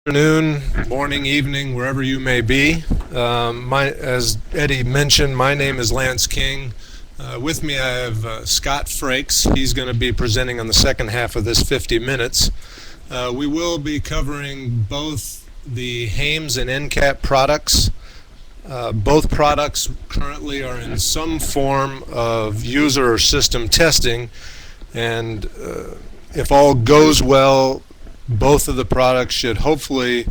Afternoon, morning, evening, wherever you may be. As Eddie mentioned, my name is Lance King. With me I have Scott Frakes. He's going to be presenting on the second half of this 50 minutes. We will be covering both the HAIMS and NCAT products. Both products currently are in some form of user or system testing, and if all goes well, both of the products should hopefully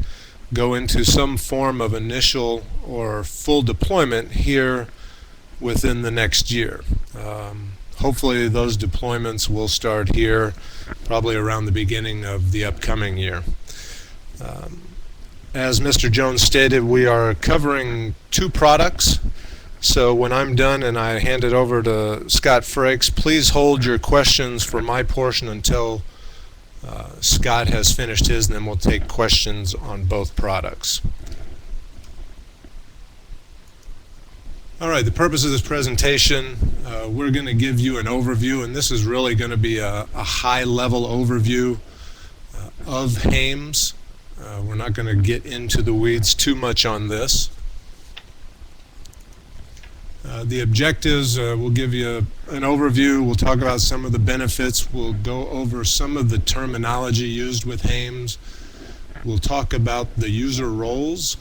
go into some form of initial or full deployment here within the next year. Hopefully those deployments will start here probably around the beginning of the upcoming year. As Mr. Jones stated, we are covering two products. So when I'm done and I hand it over to Scott Frakes, please hold your questions for my portion until Scott has finished his, and then we'll take questions on both products. All right, the purpose of this presentation, we're going to give you an overview, and this is really going to be a high-level overview of HAIMS. We're not going to get into the weeds too much on this. The objectives, we'll give you an overview. We'll talk about some of the benefits. We'll go over some of the terminology used with HAIMS. We'll talk about the user roles,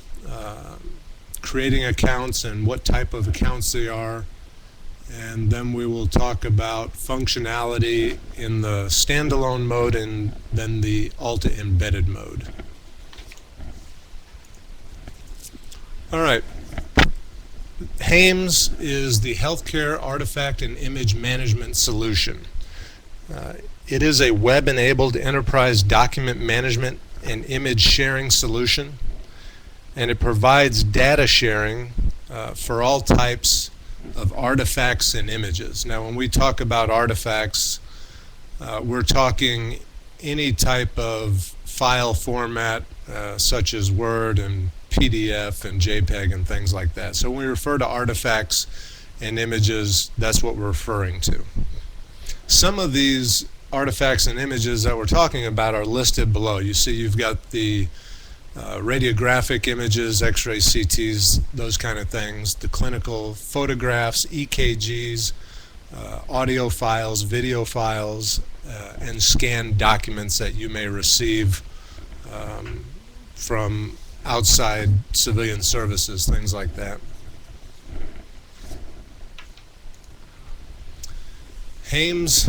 creating accounts and what type of accounts they are. And then we will talk about functionality in the standalone mode and then the Alta embedded mode. All right. HAIMS is the Healthcare Artifact and Image Management Solution. It is a web-enabled enterprise document management and image sharing solution, and it provides data sharing for all types of artifacts and images. Now, when we talk about artifacts, we're talking any type of file format such as Word and PDF and JPEG and things like that. So when we refer to artifacts and images, that's what we're referring to. Some of these artifacts and images that we're talking about are listed below. You see you've got the radiographic images, X-ray CTs, those kind of things, the clinical photographs, EKGs, audio files, video files, and scanned documents that you may receive from outside civilian services, things like that. HAIMS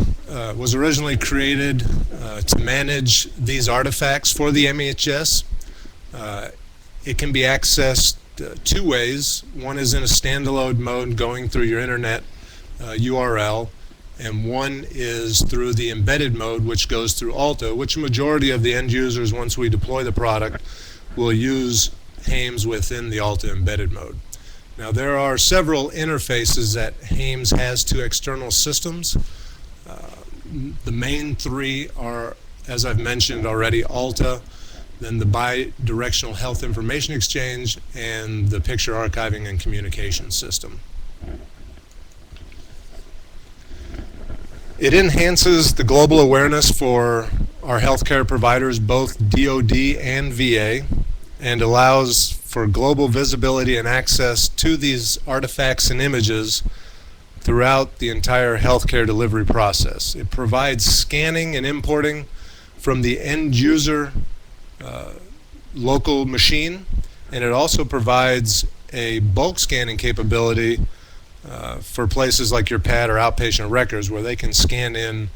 was originally created to manage these artifacts for the MHS. It can be accessed two ways. One is in a standalone mode going through your internet URL, and one is through the embedded mode, which goes through Alta, which a majority of the end users, once we deploy the product, will use HAIMS within the Alta embedded mode. Now, there are several interfaces that HAIMS has to external systems. The main three are, as I've mentioned already, Alta, then the Bidirectional Health Information Exchange, and the Picture Archiving and Communication System. It enhances the global awareness for our healthcare providers, both DoD and VA, and allows for global visibility and access to these artifacts and images throughout the entire healthcare delivery process. It provides scanning and importing from the end user local machine, and it also provides a bulk scanning capability for places like your PAD or outpatient records, where they can scan in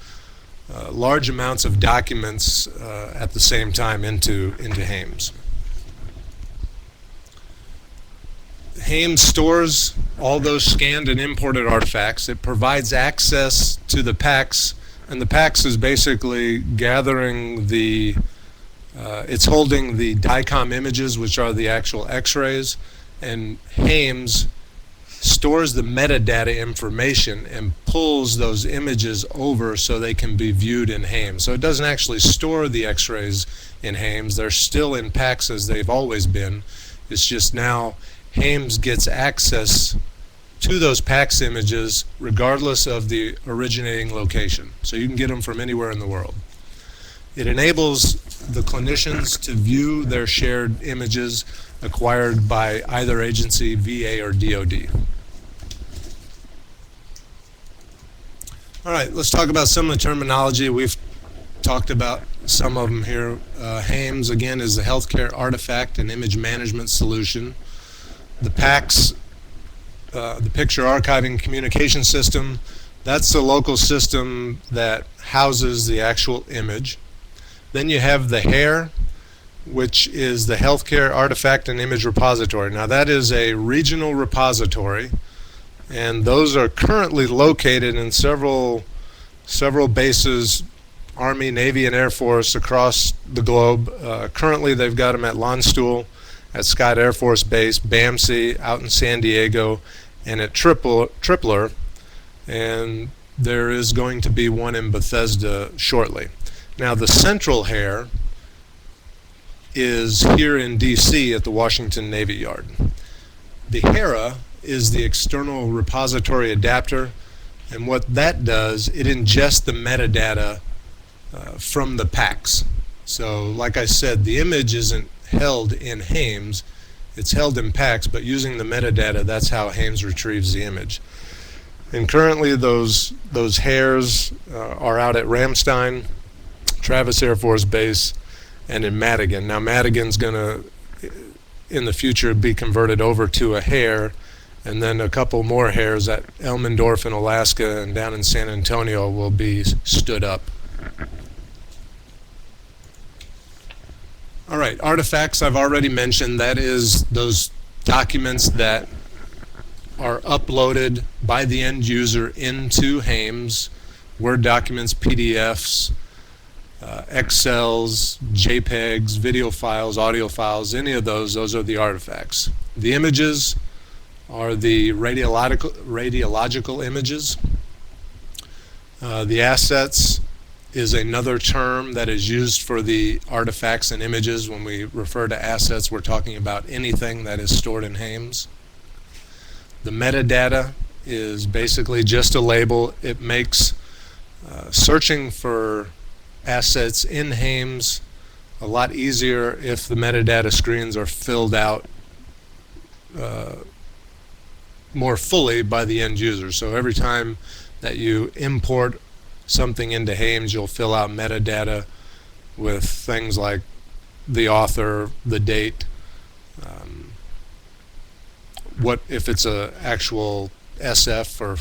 large amounts of documents at the same time into HAIMS. HAIMS stores all those scanned and imported artifacts. It provides access to the PACS, and the PACS is basically gathering it's holding the DICOM images, which are the actual X-rays, and HAIMS stores the metadata information and pulls those images over so they can be viewed in HAIMS. So it doesn't actually store the X-rays in HAIMS. They're still in PACS as they've always been. It's just now HAIMS gets access to those PACS images regardless of the originating location. So you can get them from anywhere in the world. It enables the clinicians to view their shared images acquired by either agency, VA or DoD. All right, let's talk about some of the terminology. We've talked about some of them here. HAIMS, again, is the Healthcare Artifact and Image Management Solution. The PACS, the Picture Archiving Communication System, that's the local system that houses the actual image. Then you have the HAIR, which is the Healthcare Artifact and Image Repository. Now that is a regional repository, and those are currently located in several bases, Army, Navy, and Air Force across the globe. Currently they've got them at Landstuhl, at Scott Air Force Base, BAMC, out in San Diego, and at Tripler, and there is going to be one in Bethesda shortly. Now the central HAIR is here in DC at the Washington Navy Yard. The HERA is the External Repository Adapter, and what that does, it ingests the metadata from the PACS. So like I said, the image isn't held in HAIMS, it's held in PACS, but using the metadata, that's how HAIMS retrieves the image. And currently those HAIRs are out at Ramstein, Travis Air Force Base, and in Madigan. Now Madigan's going to, in the future, be converted over to a HAIR, and then a couple more HAIRs at Elmendorf in Alaska and down in San Antonio will be stood up. All right, artifacts I've already mentioned. That is those documents that are uploaded by the end user into HAIMS, Word documents, PDFs, Excels, JPEGs, video files, audio files, any of those are the artifacts. The images are the radiological images. The assets is another term that is used for the artifacts and images. When we refer to assets, we're talking about anything that is stored in HAIMS. The metadata is basically just a label. It makes searching for assets in HAIMS a lot easier if the metadata screens are filled out more fully by the end user. So every time that you import something into HAIMS, you'll fill out metadata with things like the author, the date, what if it's a actual SF or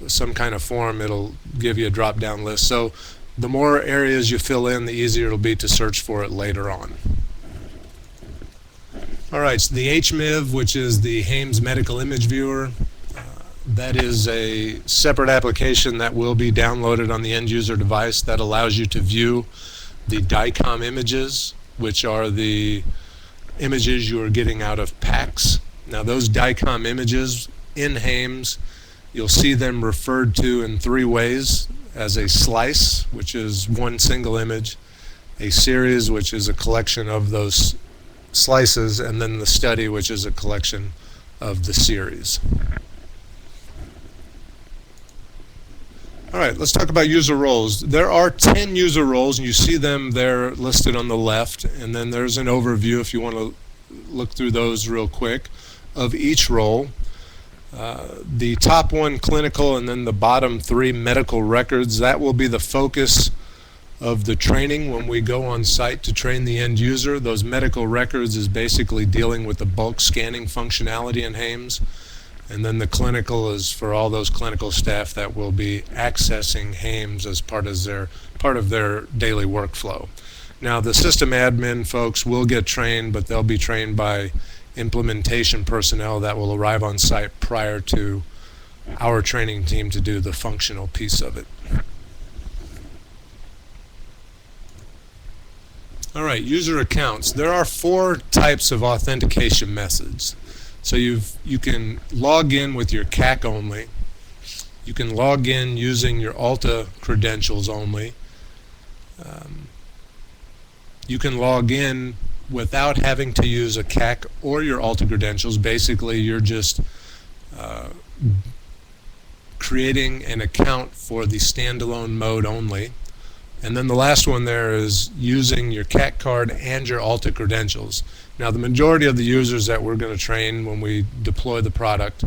some kind of form, it'll give you a drop-down list. So the more areas you fill in, the easier it'll be to search for it later on. All right, so the HMIV, which is the HAIMS Medical Image Viewer, that is a separate application that will be downloaded on the end user device that allows you to view the DICOM images, which are the images you are getting out of PACS. Now those DICOM images in HAIMS, you'll see them referred to in three ways: as a slice, which is one single image, a series, which is a collection of those slices, and then the study, which is a collection of the series. All right, let's talk about user roles. There are 10 user roles, and you see them there listed on the left, and then there's an overview if you want to look through those real quick of each role. The top one, clinical, and then the bottom three, medical records. That will be the focus of the training when we go on site to train the end user. Those medical records is basically dealing with the bulk scanning functionality in HAIMS. And then the clinical is for all those clinical staff that will be accessing HAIMS as part of their daily workflow. Now the system admin folks will get trained, but they'll be trained by implementation personnel that will arrive on site prior to our training team to do the functional piece of it. All right, user accounts. There are 4 types of authentication methods. So you can log in with your CAC only. You can log in using your Alta credentials only. You can log in without having to use a CAC or your Alta credentials. Basically, you're just creating an account for the standalone mode only. And then the last one there is using your CAT card and your ALTA credentials. Now, the majority of the users that we're going to train when we deploy the product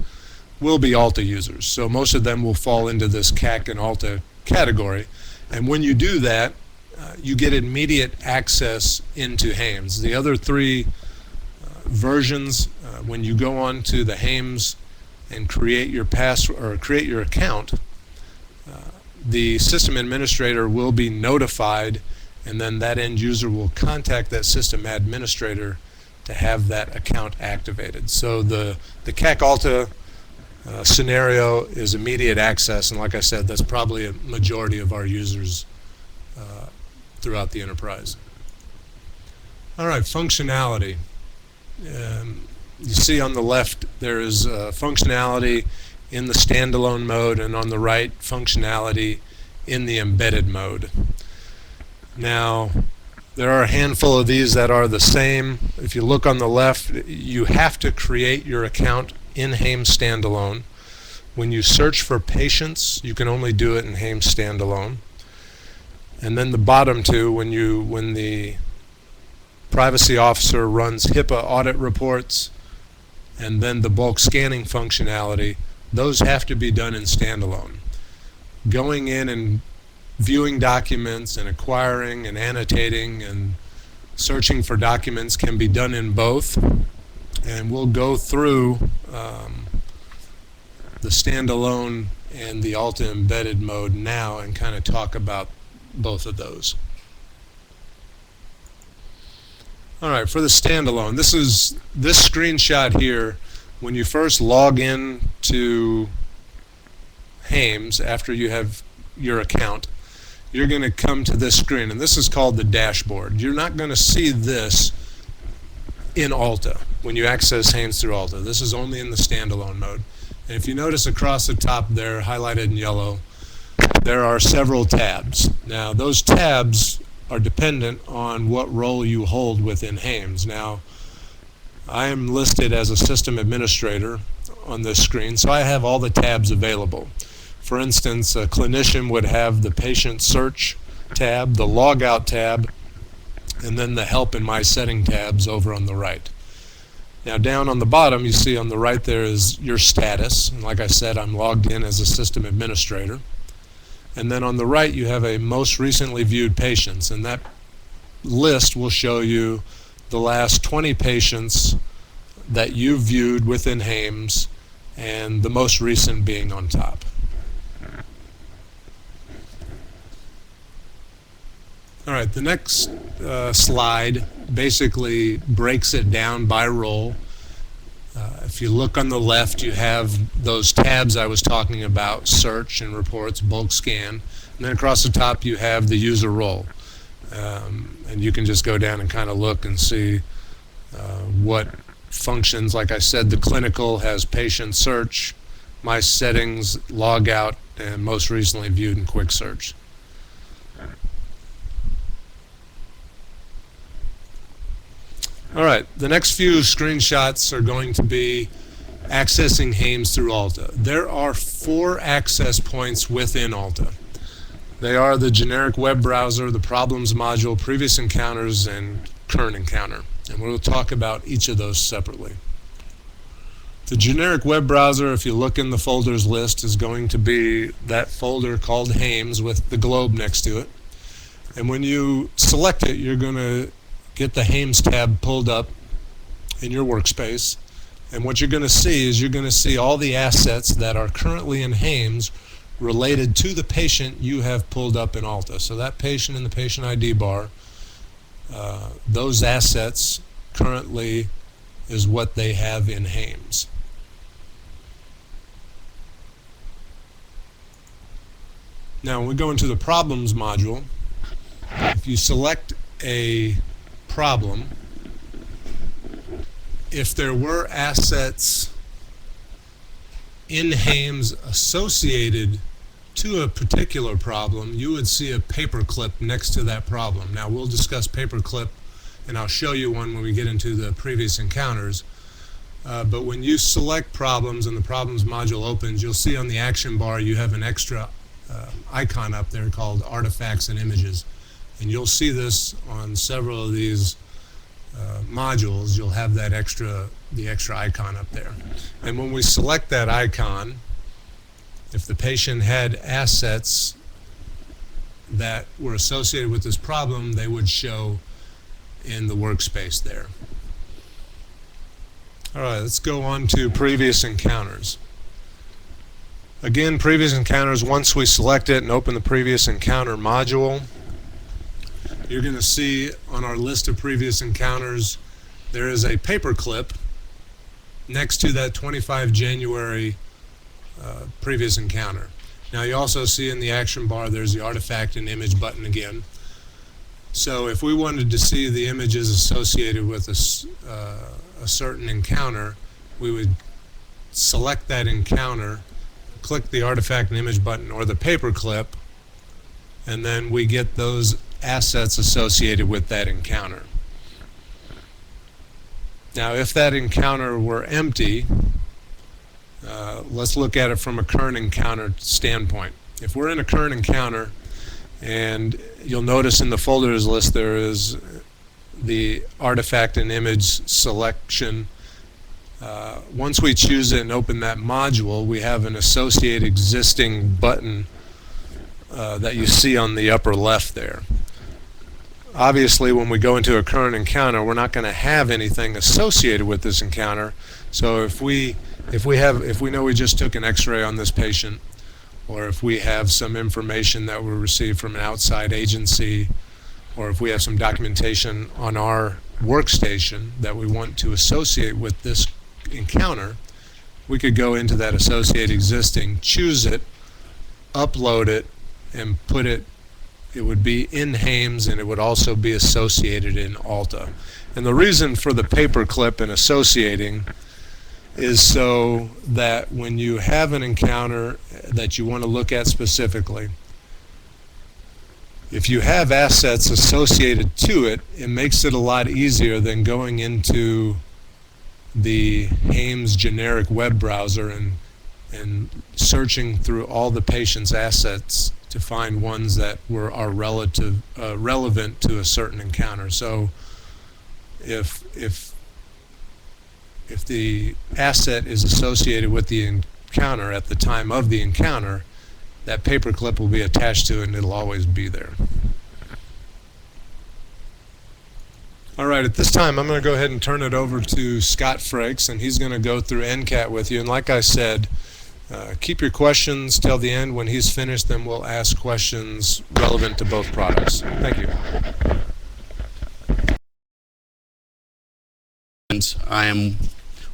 will be ALTA users. So most of them will fall into this CAC and ALTA category. And when you do that, you get immediate access into HAIMS. The other three versions, when you go on to the HAIMS and create your password or create your account, the system administrator will be notified, and then that end user will contact that system administrator to have that account activated. So the CAC ALTA scenario is immediate access, and like I said, that's probably a majority of our users throughout the enterprise. All right, functionality. You see on the left there is functionality in the standalone mode, and on the right, functionality in the embedded mode. Now, there are a handful of these that are the same. If you look on the left, you have to create your account in HAIMS Standalone. When you search for patients, you can only do it in HAIMS Standalone. And then the bottom two, when the privacy officer runs HIPAA audit reports, and then the bulk scanning functionality, those have to be done in standalone. Going in and viewing documents and acquiring and annotating and searching for documents can be done in both. And we'll go through the standalone and the ALTA embedded mode now and kind of talk about both of those. All right, for the standalone, this screenshot here. When you first log in to HAIMS after you have your account, you're going to come to this screen, and this is called the dashboard. You're not going to see this in ALTA when you access HAIMS through ALTA. This is only in the standalone mode. And if you notice across the top there, highlighted in yellow, there are several tabs. Now, those tabs are dependent on what role you hold within HAIMS. Now, I am listed as a system administrator on this screen, so I have all the tabs available. For instance, a clinician would have the patient search tab, the logout tab, and then the help and my setting tabs over on the right. Now down on the bottom, you see on the right there is your status. And like I said, I'm logged in as a system administrator. And then on the right, you have a most recently viewed patients, and that list will show you the last 20 patients that you viewed within HAIMS, and the most recent being on top. All right, the next slide basically breaks it down by role. If you look on the left, you have those tabs I was talking about, search and reports, bulk scan, and then across the top you have the user role. And you can just go down and kind of look and see what functions. Like I said, the clinical has patient search, my settings, log out, and most recently viewed in quick search. All right, the next few screenshots are going to be accessing HAIMS through ALTA. There are 4 access points within ALTA. They are the generic web browser, the problems module, previous encounters, and current encounter. And we'll talk about each of those separately. The generic web browser, if you look in the folders list, is going to be that folder called HAIMS with the globe next to it. And when you select it, you're going to get the HAIMS tab pulled up in your workspace. And what you're going to see is you're going to see all the assets that are currently in HAIMS related to the patient you have pulled up in ALTA. So that patient in the patient ID bar, those assets currently is what they have in HAIMS. Now when we go into the problems module, if you select a problem, if there were assets in HAIMS associated to a particular problem, you would see a paperclip next to that problem. Now we'll discuss paperclip, and I'll show you one when we get into the previous encounters. But when you select problems and the problems module opens, you'll see on the action bar you have an extra icon up there called Artifacts and Images. And you'll see this on several of these modules. You'll have that the extra icon up there. And when we select that icon, if the patient had assets that were associated with this problem, they would show in the workspace there. All right, let's go on to previous encounters. Again, previous encounters, once we select it and open the previous encounter module, you're going to see on our list of previous encounters, there is a paperclip next to that 25 January previous encounter. Now you also see in the action bar there's the artifact and image button again. So if we wanted to see the images associated with a certain encounter, we would select that encounter, click the artifact and image button or the paperclip, and then we get those assets associated with that encounter. Now if that encounter were empty, let's look at it from a current encounter standpoint. If we're in a current encounter, and you'll notice in the folders list there is the artifact and image selection. Once we choose it and open that module, we have an associate existing button that you see on the upper left there. Obviously, when we go into a current encounter, we're not going to have anything associated with this encounter. So if we know we just took an X-ray on this patient, or if we have some information that we received from an outside agency, or if we have some documentation on our workstation that we want to associate with this encounter, we could go into that associate existing, choose it, upload it, and put it. It would be in HAIMS, and it would also be associated in ALTA. And the reason for the paperclip and associating is so that when you have an encounter that you want to look at specifically, if you have assets associated to it, it makes it a lot easier than going into the HAIMS generic web browser and searching through all the patient's assets to find ones that are relevant to a certain encounter. So if the asset is associated with the encounter at the time of the encounter, that paperclip will be attached to it and it'll always be there. All right, at this time I'm going to go ahead and turn it over to Scott Frakes, and he's going to go through NCAT with you. And like I said, keep your questions till the end. When he's finished, then we'll ask questions relevant to both products. Thank you. I am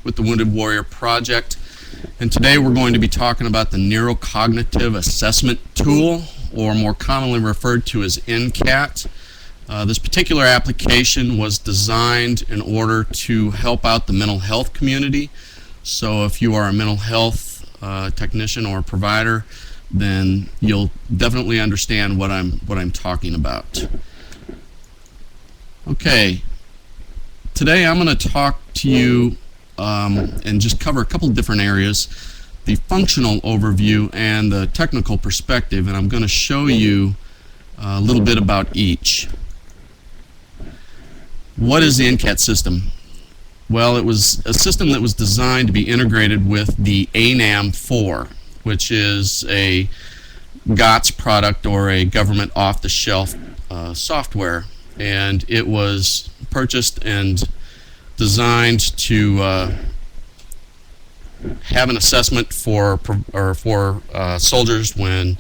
with the Wounded Warrior Project, and today we're going to be talking about the Neurocognitive Assessment Tool, or more commonly referred to as NCAT. This particular application was designed in order to help out the mental health community. So if you are a mental health technician or provider, then you'll definitely understand what I'm talking about. Okay, today I'm going to talk to you and just cover a couple of different areas: the functional overview and the technical perspective, and I'm going to show you a little bit about each. What is the NCAT system? Well, it was a system that was designed to be integrated with the ANAM-4, which is a GOTS product, or a government off-the-shelf software, and it was purchased and designed to have an assessment for soldiers when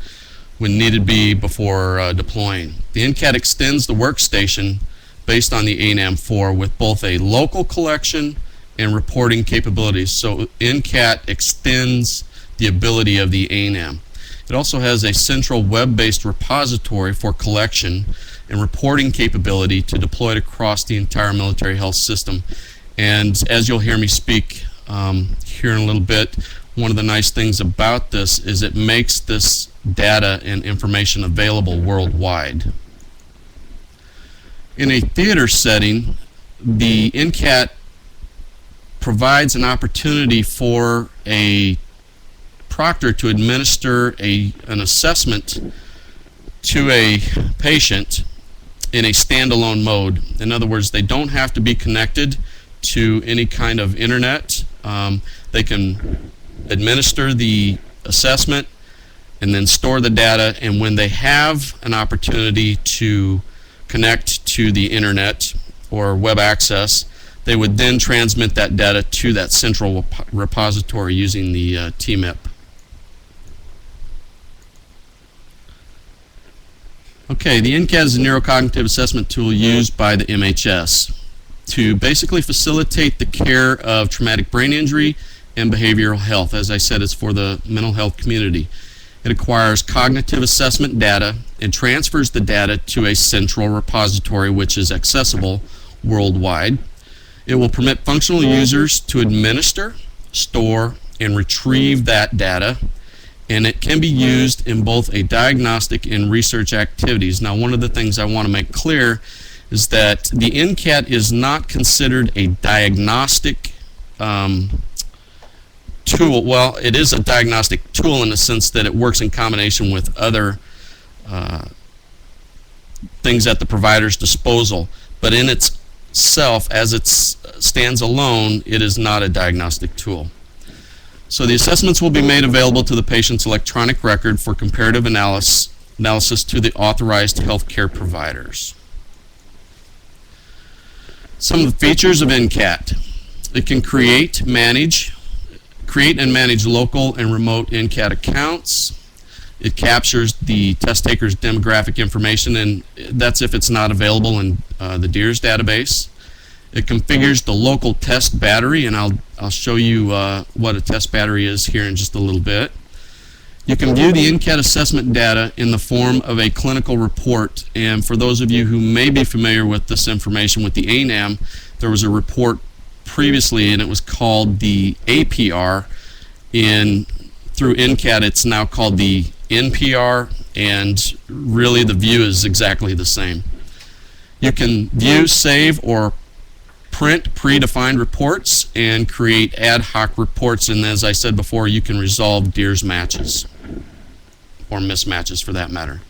needed be before deploying. The NCAT extends the workstation based on the ANAM-4 with both a local collection and reporting capabilities. So NCAT extends the ability of the ANAM. It also has a central web-based repository for collection and reporting capability to deploy it across the entire military health system. And as you'll hear me speak here in a little bit, one of the nice things about this is it makes this data and information available worldwide. In a theater setting, the NCAT provides an opportunity for a proctor to administer an assessment to a patient in a standalone mode. In other words, they don't have to be connected to any kind of internet. They can administer the assessment and then store the data, and when they have an opportunity to connect to the internet or web access, they would then transmit that data to that central repository using the TMIP. Okay, the NCAT is a neurocognitive assessment tool used by the MHS to basically facilitate the care of traumatic brain injury and behavioral health. As I said, it's for the mental health community. It acquires cognitive assessment data and transfers the data to a central repository which is accessible worldwide. It will permit functional users to administer, store, and retrieve that data, and it can be used in both a diagnostic and research activities. Now, one of the things I want to make clear is that the NCAT is not considered a diagnostic tool. Well, it is a diagnostic tool in the sense that it works in combination with other things at the provider's disposal, but in itself, as it stands alone, it is not a diagnostic tool. So the assessments will be made available to the patient's electronic record for comparative analysis to the authorized healthcare providers. Some of the features of NCAT. It can create and manage local and remote NCAT accounts. It captures the test taker's demographic information, and that's if it's not available in the DEERS database. It configures the local test battery, and I'll show you what a test battery is here in just a little bit. You can view the NCAT assessment data in the form of a clinical report, and for those of you who may be familiar with this information with the ANAM, there was a report previously, and it was called the APR. Through NCAT, it's now called the NPR, and really the view is exactly the same. You can view, save, or print predefined reports and create ad hoc reports, and as I said before, you can resolve DEERS matches or mismatches for that matter.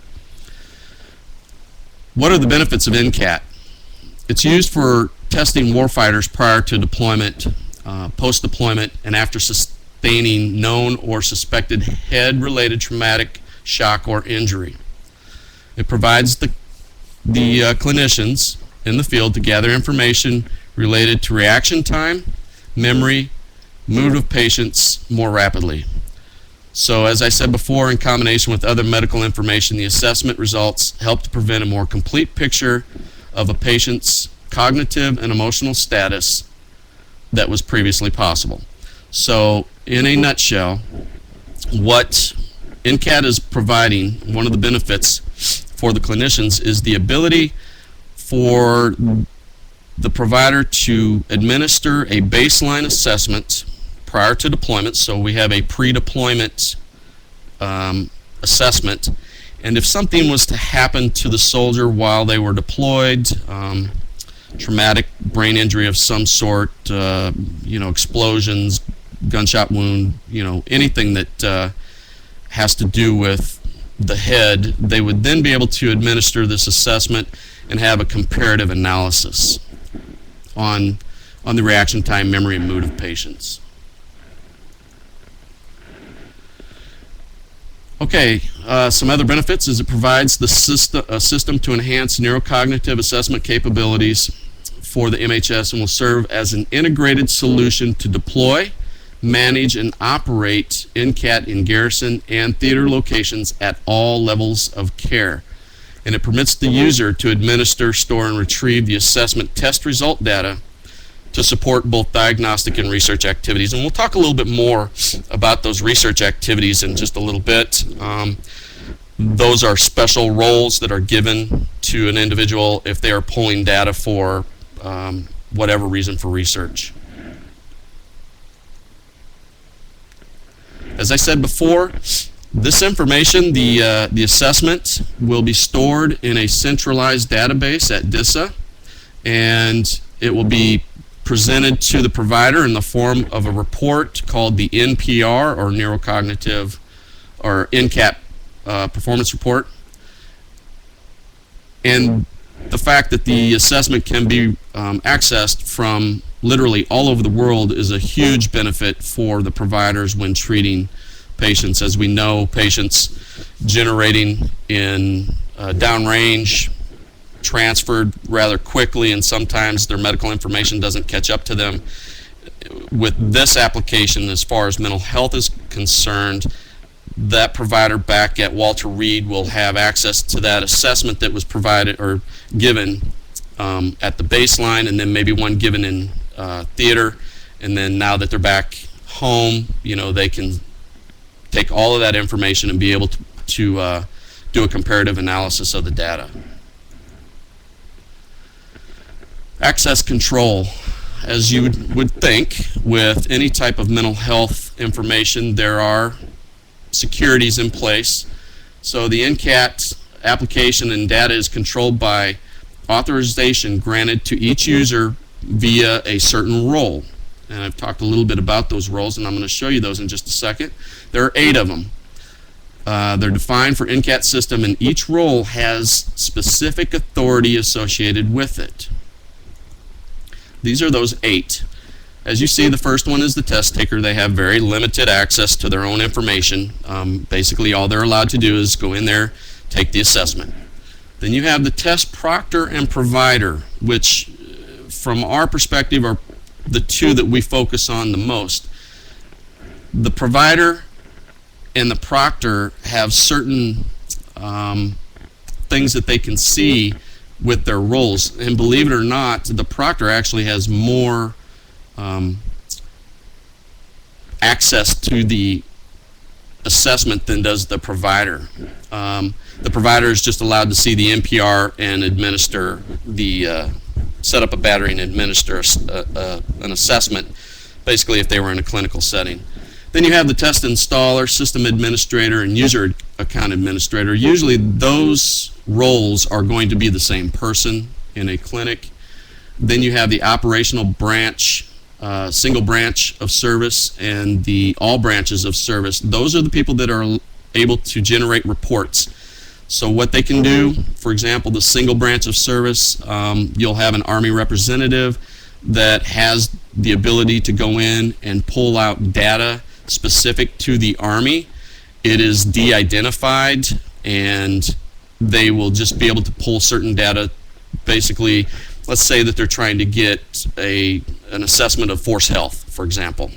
What are the benefits of NCAT? It's used for testing warfighters prior to deployment, post-deployment, and after sustaining known or suspected head-related traumatic shock or injury. It provides the clinicians in the field to gather information related to reaction time, memory, mood of patients more rapidly. So as I said before, in combination with other medical information, the assessment results help to prevent a more complete picture of a patient's cognitive and emotional status that was previously possible. So in a nutshell, what NCAT is providing, one of the benefits for the clinicians, is the ability for the provider to administer a baseline assessment prior to deployment. So we have a pre-deployment assessment, and if something was to happen to the soldier while they were deployed, traumatic brain injury of some sort, explosions, gunshot wound, anything that has to do with the head, they would then be able to administer this assessment and have a comparative analysis on the reaction time, memory, and mood of patients. Okay, some other benefits is it provides a system to enhance neurocognitive assessment capabilities for the MHS and will serve as an integrated solution to deploy, manage, and operate NCAT in garrison and theater locations at all levels of care. And it permits the user to administer, store, and retrieve the assessment test result data to support both diagnostic and research activities. And we'll talk a little bit more about those research activities in just a little bit. Those are special roles that are given to an individual if they are pulling data for whatever reason for research. As I said before, this information, the assessment, will be stored in a centralized database at DISA, and it will be presented to the provider in the form of a report called the NPR, or Neurocognitive, or NCAT performance report. And the fact that the assessment can be accessed from literally all over the world is a huge benefit for the providers when treating patients. As we know, patients generating in downrange transferred rather quickly, and sometimes their medical information doesn't catch up to them. With this application, as far as mental health is concerned, that provider back at Walter Reed will have access to that assessment that was provided or given at the baseline, and then maybe one given in theater, and then now that they're back home, they can take all of that information and be able to do a comparative analysis of the data. Access control. As you would think, with any type of mental health information, there are securities in place. So the NCAT application and data is controlled by authorization granted to each user via a certain role. And I've talked a little bit about those roles, and I'm going to show you those in just a second. There are 8 of them. They're defined for NCAT system, and each role has specific authority associated with it. These are those 8. As you see, the first one is the test taker. They have very limited access to their own information. Basically, all they're allowed to do is go in there, take the assessment. Then you have the test proctor and provider, which from our perspective are the 2 that we focus on the most. The provider and the proctor have certain things that they can see with their roles, and believe it or not, the proctor actually has more access to the assessment than does the provider. The provider is just allowed to see the NPR and administer set up a battery and administer an assessment, basically if they were in a clinical setting. Then you have the test installer, system administrator, and user account administrator. Usually those roles are going to be the same person in a clinic. Then you have the operational branch, single branch of service, and the all branches of service. Those are the people that are able to generate reports. So what they can do, for example, the single branch of service, you'll have an Army representative that has the ability to go in and pull out data specific to the Army. It is de-identified, and they will just be able to pull certain data. Basically, let's say that they're trying to get an assessment of force health, for example.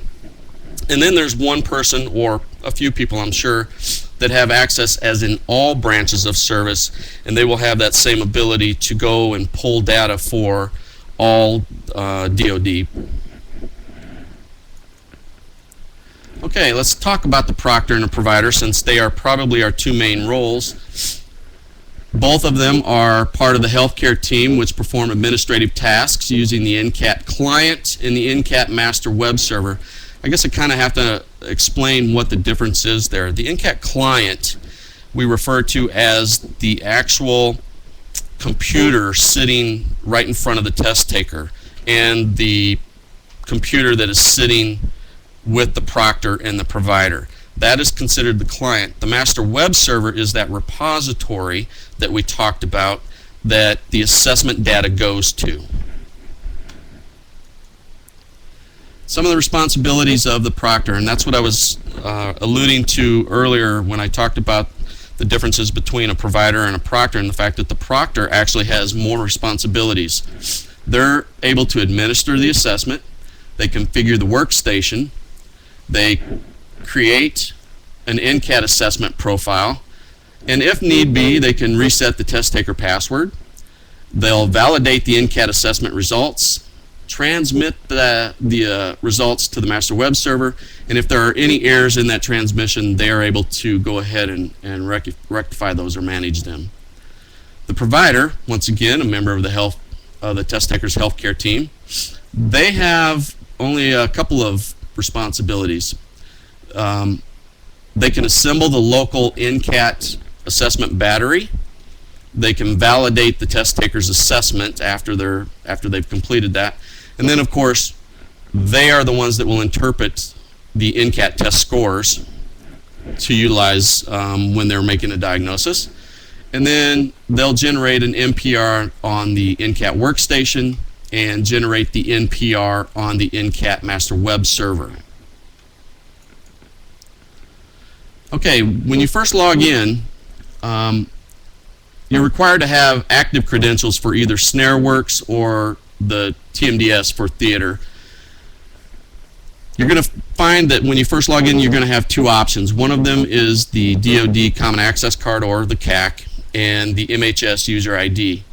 And then there's one person, or a few people I'm sure, that have access as in all branches of service, and they will have that same ability to go and pull data for all DoD. Okay, let's talk about the proctor and the provider, since they are probably our 2 main roles. Both of them are part of the healthcare team, which perform administrative tasks using the NCAT client and the NCAT master web server. I guess I kind of have to explain what the difference is there. The NCAT client we refer to as the actual computer sitting right in front of the test taker, and the computer that is sitting with the proctor and the provider. That is considered the client. The master web server is that repository that we talked about that the assessment data goes to. Some of the responsibilities of the proctor, and that's what I was alluding to earlier when I talked about the differences between a provider and a proctor, and the fact that the proctor actually has more responsibilities. They're able to administer the assessment, they configure the workstation, they create an NCAT assessment profile, and if need be, they can reset the test taker password. They'll validate the NCAT assessment results, transmit the results to the master web server, and if there are any errors in that transmission, they are able to go ahead and rectify those or manage them. The provider, once again, a member of the test taker's healthcare team, they have only a couple of responsibilities. They can assemble the local NCAT assessment battery. They can validate the test taker's assessment after they've completed that, And then, of course, they are the ones that will interpret the NCAT test scores to utilize when they're making a diagnosis. And then they'll generate an NPR on the NCAT workstation and generate the NPR on the NCAT master web server. Okay, when you first log in, you're required to have active credentials for either SnareWorks or the TMDS for theater. You're going to find that when you first log in, you're going to have two options. One of them is the DoD Common Access Card, or the CAC, and the MHS User ID.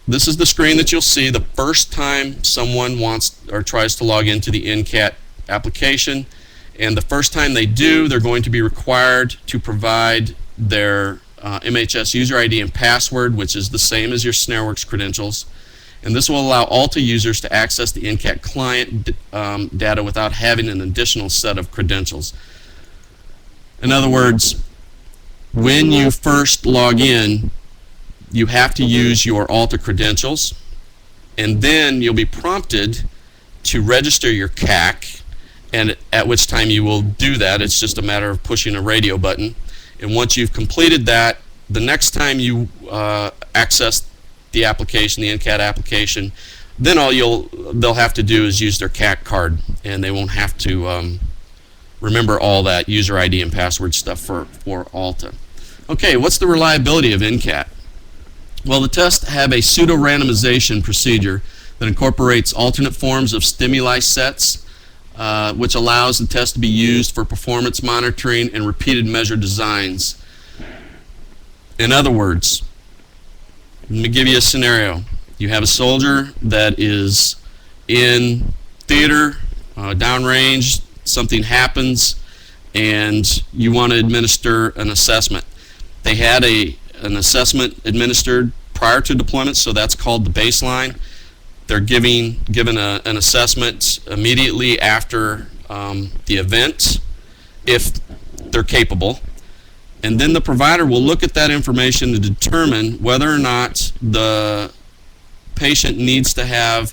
This is the screen that you'll see the first time someone wants or tries to log into the NCAT application. And the first time they do, they're going to be required to provide their MHS user ID and password, which is the same as your SnareWorks credentials. And this will allow Alta users to access the NCAT client data without having an additional set of credentials. In other words, when you first log in, you have to use your Alta credentials, and then you'll be prompted to register your CAC, and at which time you will do that. It's just a matter of pushing a radio button. And once you've completed that, the next time you access the application, the NCAT application, then all they'll have to do is use their CAC card, and they won't have to remember all that user ID and password stuff for Alta. Okay, what's the reliability of NCAT? Well, the tests have a pseudo-randomization procedure that incorporates alternate forms of stimuli sets, which allows the test to be used for performance monitoring and repeated measure designs. In other words, let me give you a scenario. You have a soldier that is in theater, downrange, something happens, and you want to administer an assessment. They had an assessment administered prior to deployment, so that's called the baseline. They're given an assessment immediately after the event, if they're capable. And then the provider will look at that information to determine whether or not the patient needs to have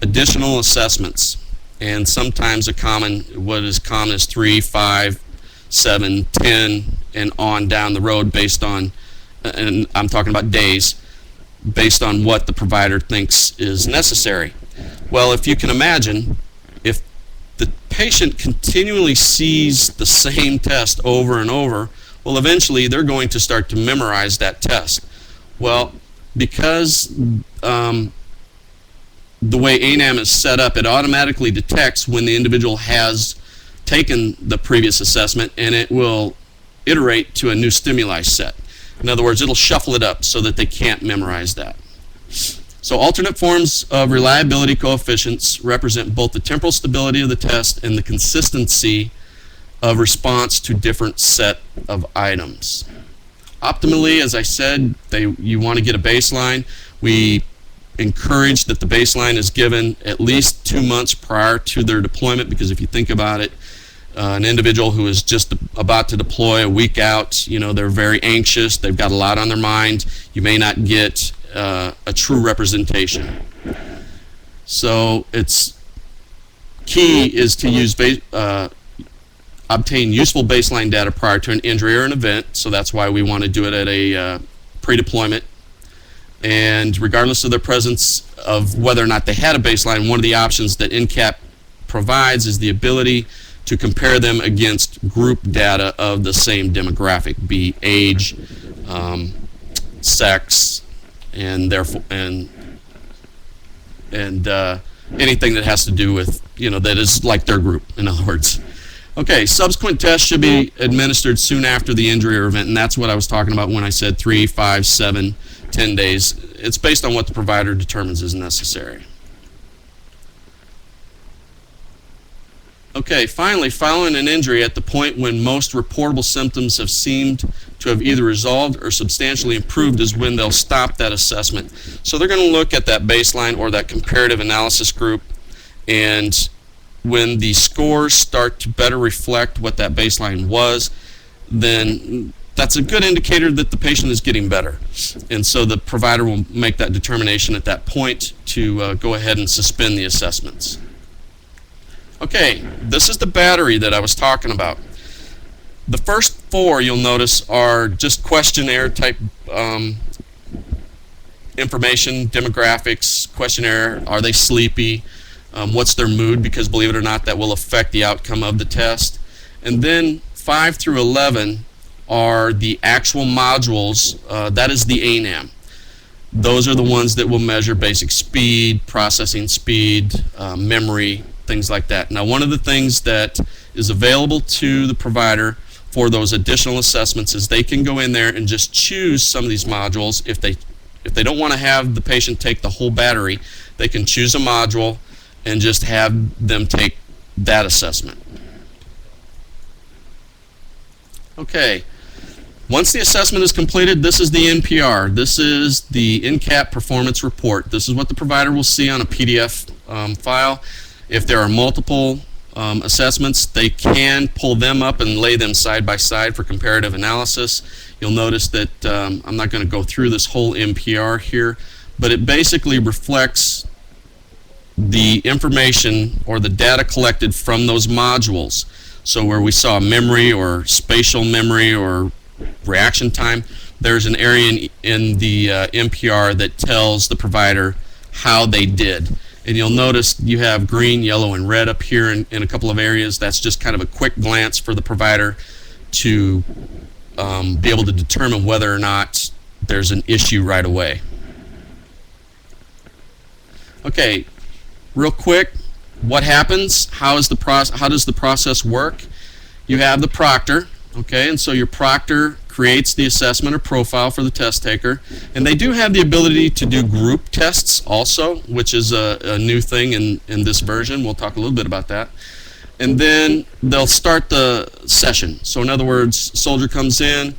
additional assessments. And sometimes what is common is 3, 5, 7, 10, and on down the road based on, and I'm talking about days, based on what the provider thinks is necessary. Well, if you can imagine, if the patient continually sees the same test over and over, well, eventually they're going to start to memorize that test. Well, because the way ANAM is set up, it automatically detects when the individual has taken the previous assessment, and it will iterate to a new stimuli set. In other words, it'll shuffle it up so that they can't memorize that. So alternate forms of reliability coefficients represent both the temporal stability of the test and the consistency of response to different set of items. Optimally, as I said, you want to get a baseline. We encourage that the baseline is given at least 2 months prior to their deployment, because if you think about it, an individual who is just about to deploy a week out, they're very anxious, they've got a lot on their mind, you may not get a true representation. So it's key is to use obtain useful baseline data prior to an injury or an event, so that's why we want to do it at a pre-deployment. And regardless of the presence of whether or not they had a baseline, one of the options that NCAT provides is the ability to compare them against group data of the same demographic, be age, sex, and therefore anything that has to do with that is like their group, in other words. Okay, subsequent tests should be administered soon after the injury or event, and that's what I was talking about when I said 3, 5, 7, 10 days. It's based on what the provider determines is necessary. Okay, finally, following an injury at the point when most reportable symptoms have seemed to have either resolved or substantially improved is when they'll stop that assessment. So they're going to look at that baseline or that comparative analysis group, and when the scores start to better reflect what that baseline was, then that's a good indicator that the patient is getting better. And so the provider will make that determination at that point to go ahead and suspend the assessments. Okay, this is the battery that I was talking about. The first 4 you'll notice are just questionnaire type information, demographics, questionnaire, are they sleepy, what's their mood, because believe it or not, that will affect the outcome of the test. And then 5 through 11 are the actual modules, that is the ANAM. Those are the ones that will measure basic speed, processing speed, memory, things like that. Now, one of the things that is available to the provider for those additional assessments is they can go in there and just choose some of these modules. If they don't want to have the patient take the whole battery, they can choose a module and just have them take that assessment. Okay, once the assessment is completed, this is the NPR. This is the NCAT Performance Report. This is what the provider will see on a PDF file. If there are multiple assessments, they can pull them up and lay them side by side for comparative analysis. You'll notice that I'm not going to go through this whole NPR here, but it basically reflects the information or the data collected from those modules. So where we saw memory or spatial memory or reaction time, there's an area in the NPR that tells the provider how they did. And you'll notice you have green, yellow, and red up here in a couple of areas. That's just kind of a quick glance for the provider to be able to determine whether or not there's an issue right away. Okay, real quick, what happens? How does the process work? You have the proctor, okay, and so your proctor creates the assessment or profile for the test taker, and they do have the ability to do group tests also, which is a new thing in this version. We'll talk a little bit about that. And then they'll start the session. So in other words, soldier comes in,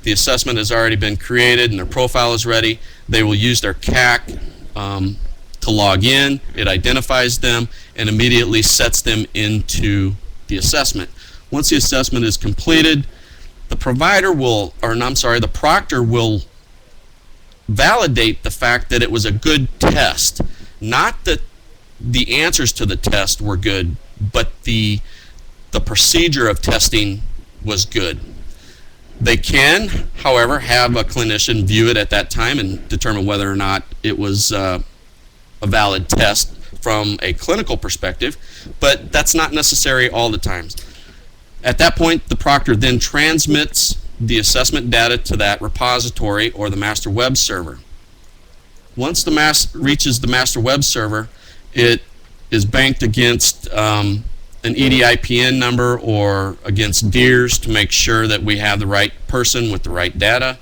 the assessment has already been created and their profile is ready. They will use their CAC to log in. It identifies them and immediately sets them into the assessment. Once the assessment is completed, the the proctor will validate the fact that it was a good test. Not that the answers to the test were good, but the procedure of testing was good. They can, however, have a clinician view it at that time and determine whether or not it was a valid test from a clinical perspective, but that's not necessary all the times. At that point, the proctor then transmits the assessment data to that repository or the master web server. Once the reaches the master web server, it is banked against an EDIPN number or against DEERS to make sure that we have the right person with the right data.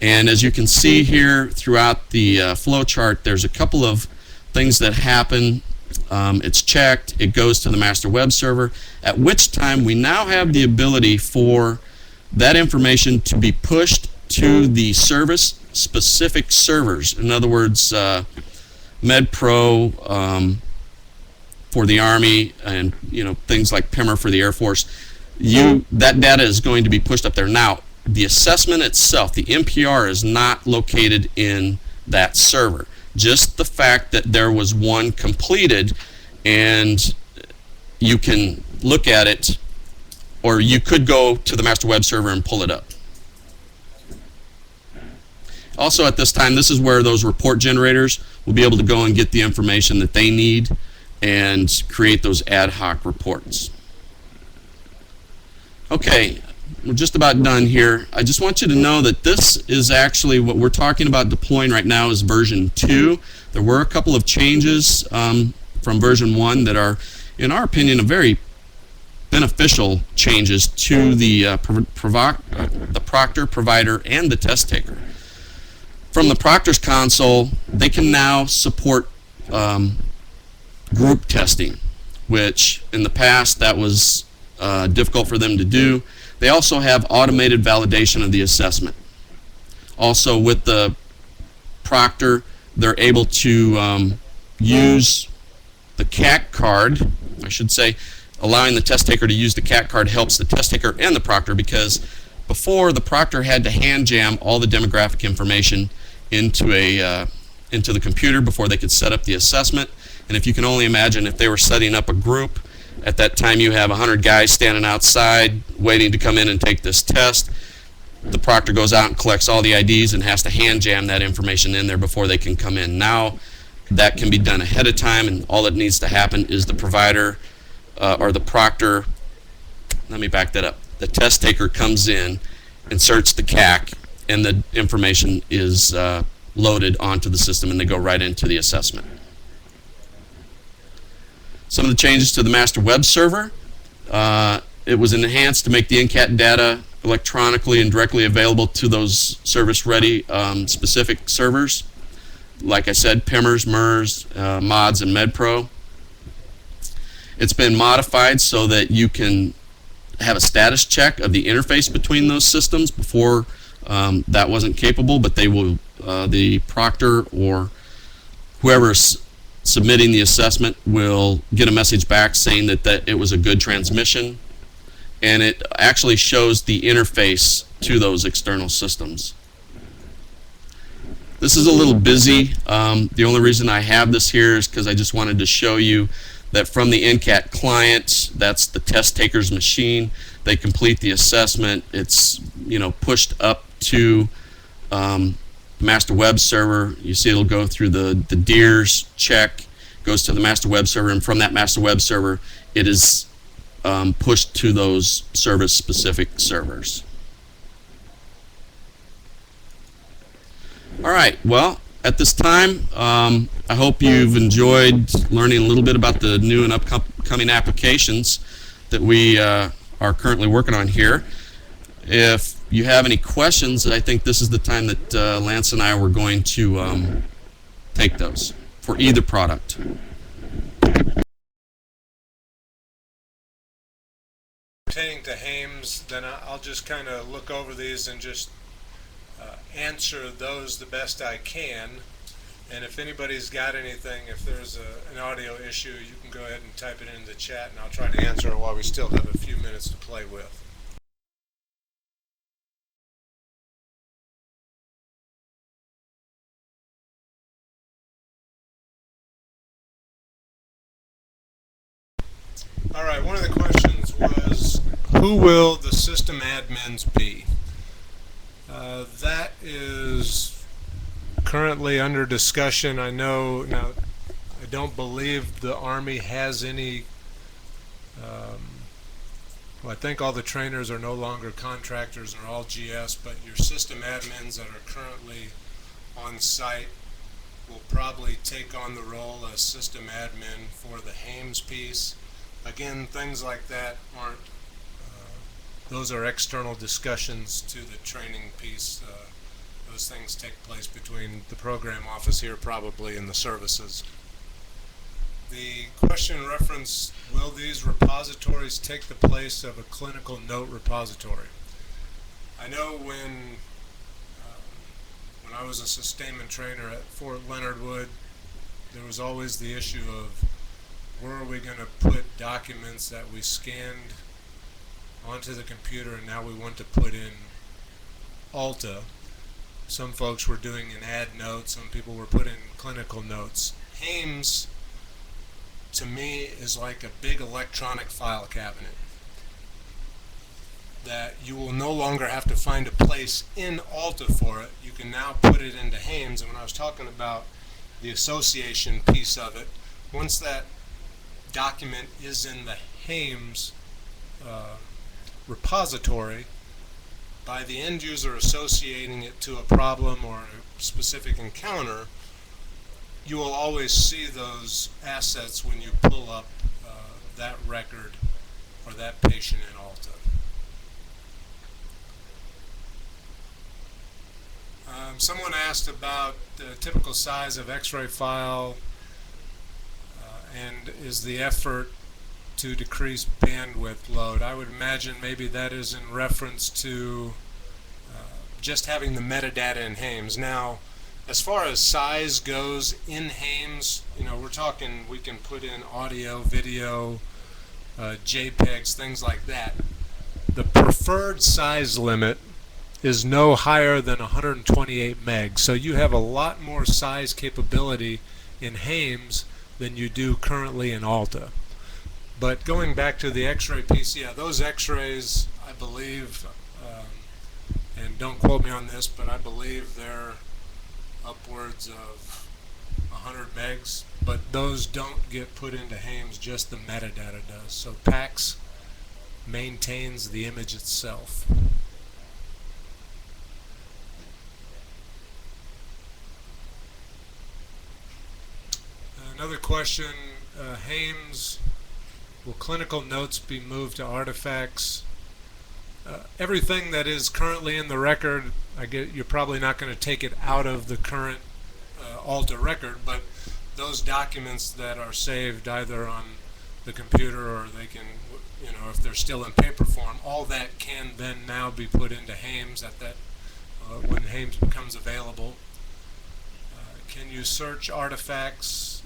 And as you can see here throughout the flow chart, there's a couple of things that happen. It's checked, it goes to the master web server, at which time we now have the ability for that information to be pushed to the service-specific servers. In other words, MedPro for the Army and things like PIMR for the Air Force. That data is going to be pushed up there. Now, the assessment itself, the NPR, is not located in that server. Just the fact that there was one completed, and you can look at it, or you could go to the master web server and pull it up. Also at this time, this is where those report generators will be able to go and get the information that they need and create those ad hoc reports. Okay, we're just about done here. I just want you to know that this is actually what we're talking about deploying right now is version 2. There were a couple of changes from version 1 that are, in our opinion, a very beneficial changes to the proctor, provider, and the test taker. From the proctor's console, they can now support group testing, which in the past that was difficult for them to do. They also have automated validation of the assessment. Also with the proctor, they're able to use the CAC card, I should say. Allowing the test taker to use the CAC card helps the test taker and the proctor because Before, the proctor had to hand jam all the demographic information into the computer before they could set up the assessment. And if you can only imagine, if they were setting up a group, at that time you have 100 guys standing outside waiting to come in and take this test. The proctor goes out and collects all the IDs and has to hand jam that information in there before they can come in. Now that can be done ahead of time, and all that needs to happen is the provider or the proctor, let me back that up, the test taker comes in, inserts the CAC, and the information is loaded onto the system, and they go right into the assessment. Some of the changes to the master web server. It was enhanced to make the NCAT data electronically and directly available to those service-ready specific servers. Like I said, PIMers, MERS, MODS, and MedPro. It's been modified so that you can have a status check of the interface between those systems. Before, that wasn't capable, but they will, the proctor or whoever's submitting the assessment will get a message back saying that it was a good transmission, and it actually shows the interface to those external systems. This is a little busy. The only reason I have this here is because I just wanted to show you that from the NCAT client, that's the test taker's machine, they complete the assessment. It's pushed up to master web server. You see it'll go through the DEERS check, goes to the master web server, and from that master web server it is pushed to those service specific servers. All right, well, at this time I hope you've enjoyed learning a little bit about the new and upcoming applications that we are currently working on here. If you have any questions, I think this is the time that Lance and I were going to take those for either product. Pertaining to HAIMS, then I'll just kind of look over these and just answer those the best I can. And if anybody's got anything, if there's an audio issue, you can go ahead and type it in the chat, and I'll try to answer it while we still have a few minutes to play with. All right, one of the questions was, who will the system admins be? That is currently under discussion. I know now, I don't believe the Army has any, well, I think all the trainers are no longer contractors and are all GS, but your system admins that are currently on site will probably take on the role as system admin for the HAIMS piece. Again, things like that aren't, those are external discussions to the training piece. Those things take place between the program office here probably and the services. The question referenced, will these repositories take the place of a clinical note repository? I know when I was a sustainment trainer at Fort Leonard Wood, there was always the issue of, where are we going to put documents that we scanned onto the computer and now we want to put in Alta. Some folks were doing an add note, some people were putting clinical notes. HAIMS, to me, is like a big electronic file cabinet that you will no longer have to find a place in Alta for it. You can now put it into HAIMS, and when I was talking about the association piece of it, once that document is in the HAIMS repository, by the end user associating it to a problem or a specific encounter, you will always see those assets when you pull up that record or that patient in Alta. Someone asked about the typical size of X-ray file and is the effort to decrease bandwidth load. I would imagine maybe that is in reference to just having the metadata in HAIMS. Now, as far as size goes in HAIMS, we're talking, we can put in audio, video, JPEGs, things like that. the preferred size limit is no higher than 128 megs. So you have a lot more size capability in HAIMS than you do currently in ALTA. But going back to the X-ray piece, yeah, those X-rays, I believe, and don't quote me on this, but I believe they're upwards of 100 megs. But those don't get put into HAIMS, just the metadata does. So PACS maintains the image itself. Another question, HAIMS, will clinical notes be moved to artifacts? Everything that is currently in the record, you're probably not going to take it out of the current ALTA record, but those documents that are saved either on the computer or they can, if they're still in paper form, all that can then now be put into HAIMS when HAIMS becomes available. Can you search artifacts?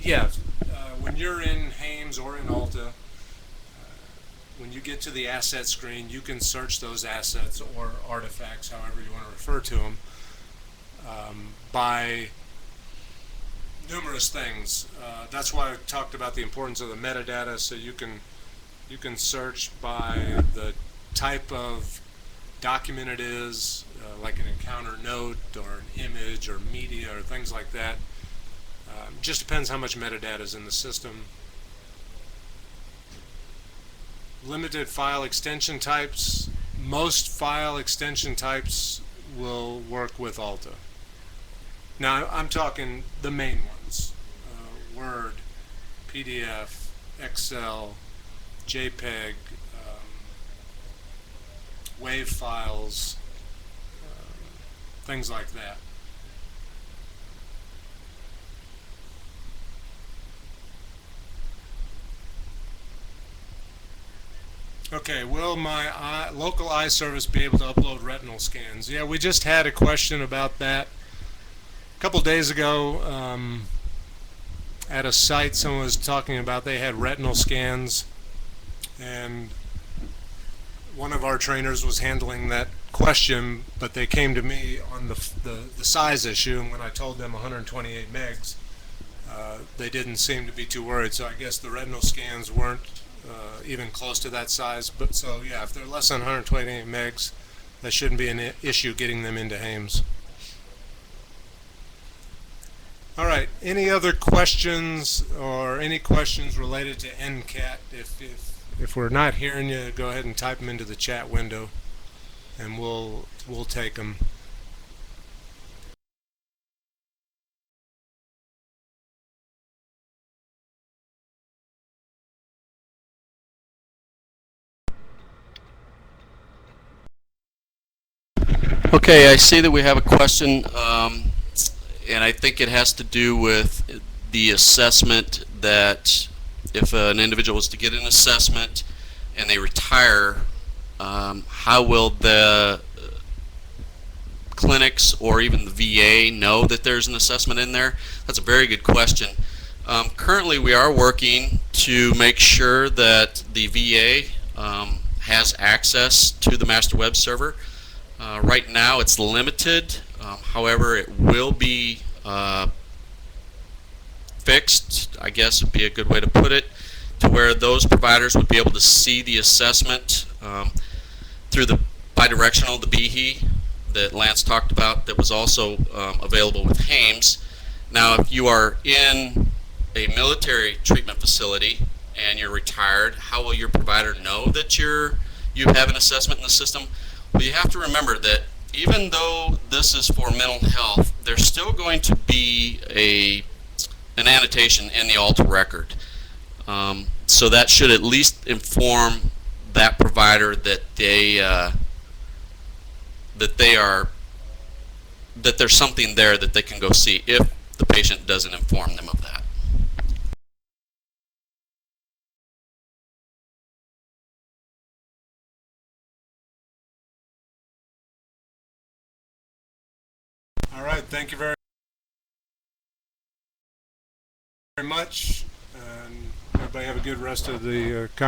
Yeah, when you're in HAIMS or in ALTA, when you get to the asset screen, you can search those assets or artifacts, however you want to refer to them, by numerous things. That's why I talked about the importance of the metadata. So you can search by the type of document it is, like an encounter note or an image or media or things like that. Just depends how much metadata is in the system. Limited file extension types. Most file extension types will work with ALTA. Now I'm talking the main ones. Word, PDF, Excel, JPEG, WAV files, things like that. Okay, will my local eye service be able to upload retinal scans? Yeah, we just had a question about that a couple days ago. At a site, someone was talking about they had retinal scans, and one of our trainers was handling that question, but they came to me on the size issue, and when I told them 128 megs, they didn't seem to be too worried. So I guess the retinal scans weren't even close to that size. But so yeah, if they're less than 128 megs, that shouldn't be an issue getting them into HAIMS. All right, any other questions or any questions related to NCAT? If we're not hearing you, go ahead and type them into the chat window, and we'll take them. Okay, I see that we have a question, and I think it has to do with the assessment that if an individual was to get an assessment and they retire, how will the clinics or even the VA know that there's an assessment in there? That's a very good question. Currently, we are working to make sure that the VA has access to the master web server. Right now it's limited, however it will be fixed, I guess would be a good way to put it, to where those providers would be able to see the assessment through the bidirectional, the BHE that Lance talked about, that was also available with HAIMS. Now if you are in a military treatment facility and you're retired, how will your provider know that you have an assessment in the system? Well, you have to remember that even though this is for mental health, there's still going to be an annotation in the ALTA record. So that should at least inform that provider that there's something there that they can go see if the patient doesn't inform them of that. All right, thank you very much, and everybody have a good rest of the conference.